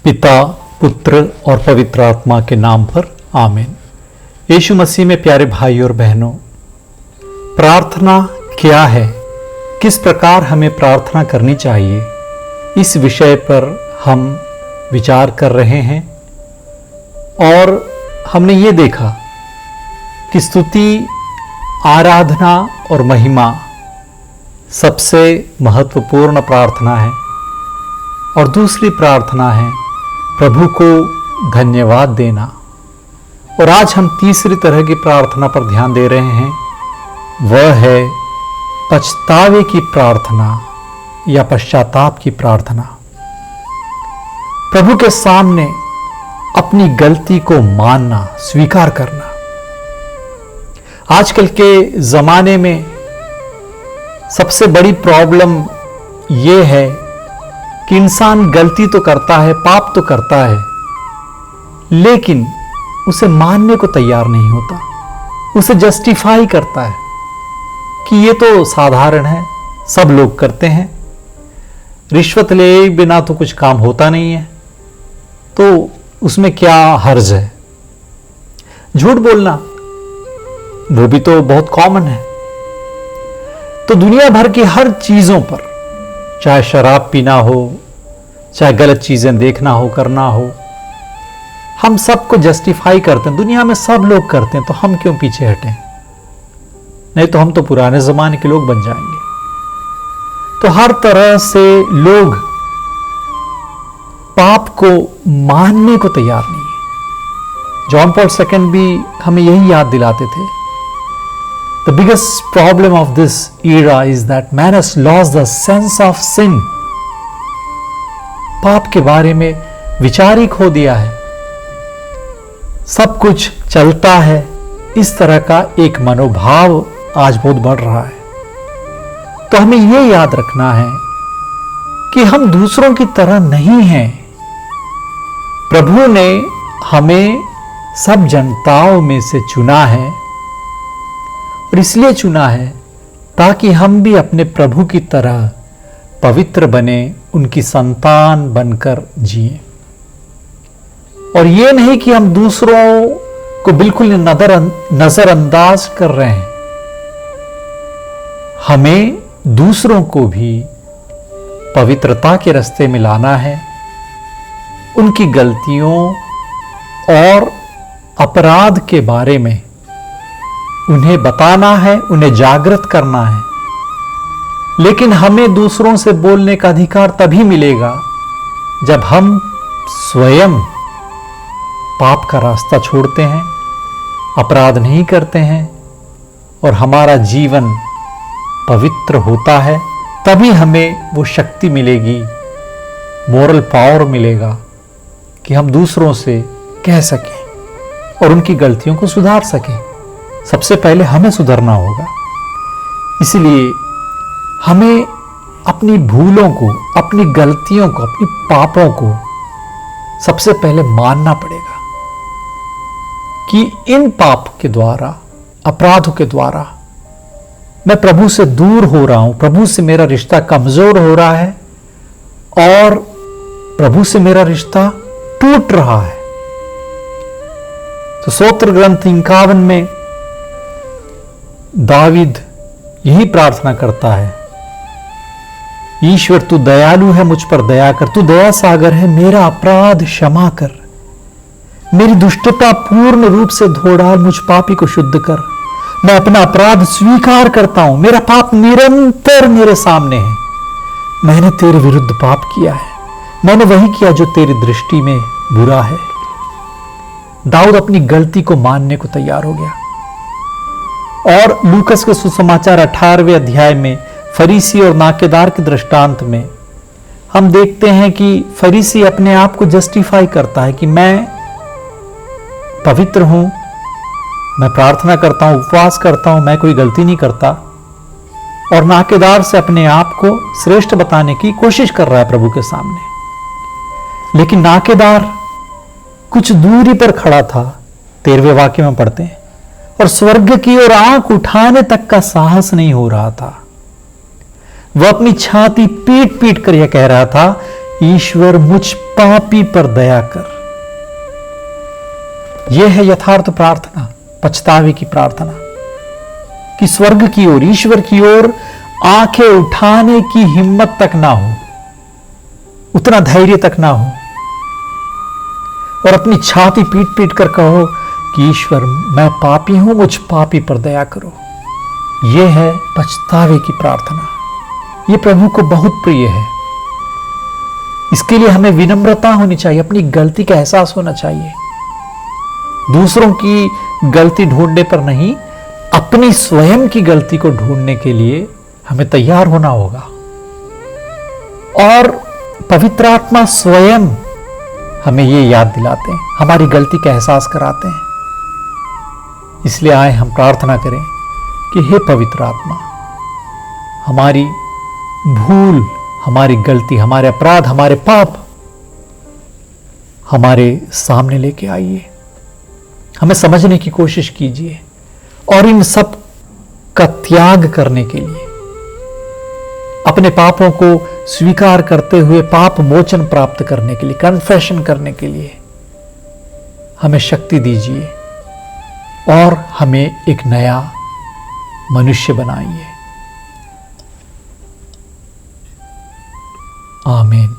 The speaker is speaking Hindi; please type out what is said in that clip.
पिता, पुत्र और पवित्र आत्मा के नाम पर आमीन। यीशु मसीह में प्यारे भाई और बहनों, प्रार्थना क्या है, किस प्रकार हमें प्रार्थना करनी चाहिए, इस विषय पर हम विचार कर रहे हैं। और हमने ये देखा कि स्तुति, आराधना और महिमा सबसे महत्वपूर्ण प्रार्थना है, और दूसरी प्रार्थना है प्रभु को धन्यवाद देना। और आज हम तीसरी तरह की प्रार्थना पर ध्यान दे रहे हैं, वह है पछतावे की प्रार्थना या पश्चाताप की प्रार्थना। प्रभु के सामने अपनी गलती को मानना, स्वीकार करना। आजकल के जमाने में सबसे बड़ी प्रॉब्लम यह है कि इंसान गलती तो करता है, पाप तो करता है, लेकिन उसे मानने को तैयार नहीं होता। उसे जस्टिफाई करता है कि ये तो साधारण है, सब लोग करते हैं, रिश्वत ले बिना तो कुछ काम होता नहीं है, तो उसमें क्या हर्ज है। झूठ बोलना वो भी तो बहुत कॉमन है। तो दुनिया भर की हर चीजों पर, चाहे शराब पीना हो, चाहे गलत चीजें देखना हो, करना हो, हम सबको जस्टिफाई करते हैं। दुनिया में सब लोग करते हैं, तो हम क्यों पीछे हटें? नहीं तो हम तो पुराने जमाने के लोग बन जाएंगे। तो हर तरह से लोग पाप को मानने को तैयार नहीं है। जॉन पॉल II भी हमें यही याद दिलाते थे, The biggest problem of this era is that man has lost the sense of sin. पाप के बारे में विचार ही खो दिया है। सब कुछ चलता है, इस तरह का एक मनोभाव आज बहुत बढ़ रहा है। तो हमें यह याद रखना है कि हम दूसरों की तरह नहीं हैं। प्रभु ने हमें सब जनताओं में से चुना है, और इसलिए चुना है ताकि हम भी अपने प्रभु की तरह पवित्र बने, उनकी संतान बनकर जिए। और ये नहीं कि हम दूसरों को बिल्कुल नजरअंदाज कर रहे हैं। हमें दूसरों को भी पवित्रता के रास्ते में लाना है, उनकी गलतियों और अपराध के बारे में उन्हें बताना है, उन्हें जागृत करना है। लेकिन हमें दूसरों से बोलने का अधिकार तभी मिलेगा जब हम स्वयं पाप का रास्ता छोड़ते हैं, अपराध नहीं करते हैं, और हमारा जीवन पवित्र होता है। तभी हमें वो शक्ति मिलेगी, मोरल पावर मिलेगा कि हम दूसरों से कह सकें और उनकी गलतियों को सुधार सकें। सबसे पहले हमें सुधरना होगा। इसलिए हमें अपनी भूलों को, अपनी गलतियों को, अपनी पापों को सबसे पहले मानना पड़ेगा कि इन पाप के द्वारा, अपराधों के द्वारा मैं प्रभु से दूर हो रहा हूं, प्रभु से मेरा रिश्ता कमजोर हो रहा है और प्रभु से मेरा रिश्ता टूट रहा है। तो स्तोत्र ग्रंथ 51 में दावीद यही प्रार्थना करता है, ईश्वर तू दयालु है, मुझ पर दया कर, तू दया सागर है, मेरा अपराध क्षमा कर, मेरी दुष्टता पूर्ण रूप से धो डाल, मुझ पापी को शुद्ध कर। मैं अपना अपराध स्वीकार करता हूं, मेरा पाप निरंतर मेरे सामने है। मैंने तेरे विरुद्ध पाप किया है, मैंने वही किया जो तेरी दृष्टि में बुरा है। दाऊद अपनी गलती को मानने को तैयार हो गया। और लूकस के सुसमाचार 18वें अध्याय में फरीसी और नाकेदार के दृष्टांत में हम देखते हैं कि फरीसी अपने आप को जस्टिफाई करता है कि मैं पवित्र हूं, मैं प्रार्थना करता हूं, उपवास करता हूं, मैं कोई गलती नहीं करता। और नाकेदार से अपने आप को श्रेष्ठ बताने की कोशिश कर रहा है प्रभु के सामने। लेकिन नाकेदार कुछ दूरी पर खड़ा था, 13वें वाक्य में पढ़ते हैं, और स्वर्ग की ओर आंख उठाने तक का साहस नहीं हो रहा था। वह अपनी छाती पीट पीट कर यह कह रहा था, ईश्वर मुझ पापी पर दया कर। यह है यथार्थ प्रार्थना, पछतावे की प्रार्थना, कि स्वर्ग की ओर, ईश्वर की ओर आंखें उठाने की हिम्मत तक ना हो, उतना धैर्य तक ना हो, और अपनी छाती पीट पीट कर कहो कि ईश्वर मैं पापी हूं, मुझ पापी पर दया करो। यह है पछतावे की प्रार्थना। यह प्रभु को बहुत प्रिय है। इसके लिए हमें विनम्रता होनी चाहिए, अपनी गलती का एहसास होना चाहिए। दूसरों की गलती ढूंढने पर नहीं, अपनी स्वयं की गलती को ढूंढने के लिए हमें तैयार होना होगा। और पवित्र आत्मा स्वयं हमें ये याद दिलाते हैं, हमारी गलती का एहसास कराते हैं। इसलिए आए हम प्रार्थना करें कि हे पवित्र आत्मा, हमारी भूल, हमारी गलती, हमारे अपराध, हमारे पाप हमारे सामने लेके आइए, हमें समझने की कोशिश कीजिए, और इन सब का त्याग करने के लिए, अपने पापों को स्वीकार करते हुए पाप मोचन प्राप्त करने के लिए, कन्फेशन करने के लिए हमें शक्ति दीजिए, और हमें एक नया मनुष्य बनाइए। आमीन।